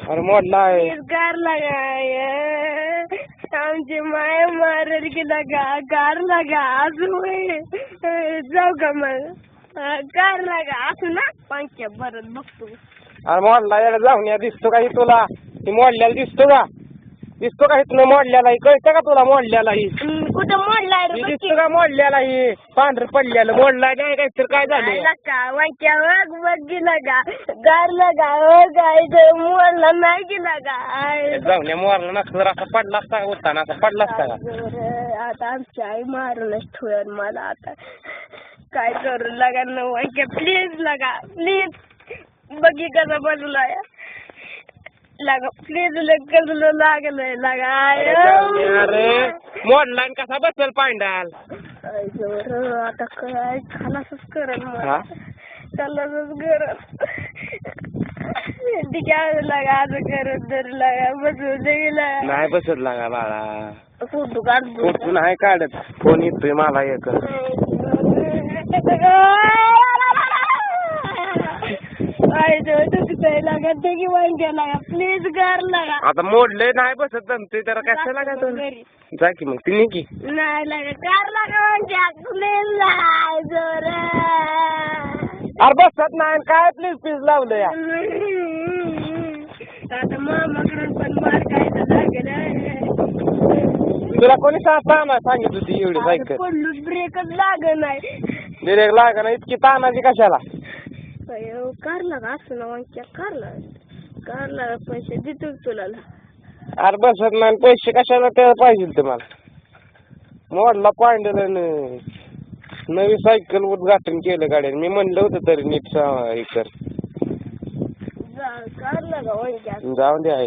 अरे मोडला आहे. कार लगाय आमची माया मारेल की लगा कार लगा असू जाऊ का मग कार लगा असू ना पंख्या भरत बघतो. अरे मोडला याला जाऊन या दिसतो का तुला? ती मोडल्याला दिसतो का? दिसतो का इथनं मोडल्याला? कळतं का तुला मोडल्याला? कुठं मोडलाय रे? दिसतो का मोडल्याला? पांढर पडल्याला मोडलाय नाही काय तर काय झालं? वाक्या बघ बघ गेला का गार लगा काय मोडला नाही गेला का? जाऊन या मोरला नसतं असा पडला असता का? उत्ताना असा पडला असता का? आता आमची आई मारूनच ठेवल मला. आता काय करू लागा न वाक्या प्लीज लगा प्लीज बघी कसा बसला लगा प्लीज कसलं लागलंय लगा. अरे मोडला कसा बसेल पांडाल? आता काय खलासच करल मला. खलासच करल ठीक आहे लगा असं करत तर लगा बसू दे नाही बसत लागा बाळा. फोटो काढ. फोटो नाही काढत. फोन येतोय मला एक. प्लीज कर लगा. आता मोडले नाही बसत ते तर कशाला लागा तो? जा की मग तिने की नाही लगा कार लगा प्लीज जोर. अरे बसत नाही काय प्लीज प्लीज लावलं या. आता मामाकडून पण मार खायचा लागेल. तुला कोणी सांगितलं होती एवढी सायकल? पडलूच ब्रेकच लाग नाही. ब्रेक लागा ना इतकी तानाची कशाला? कारला का असं ना वांक्या कारला पैसे देतो तुला. अरे बसत नाही पैसे कशाला त्याला पाहिजे तुम्हाला? मोडला पांढर नवी सायकल उद्घाटन केलं गाड्याने. मी म्हणलं होतं तरी नीट हे कर. कारला का वांक्या जाऊन द्या.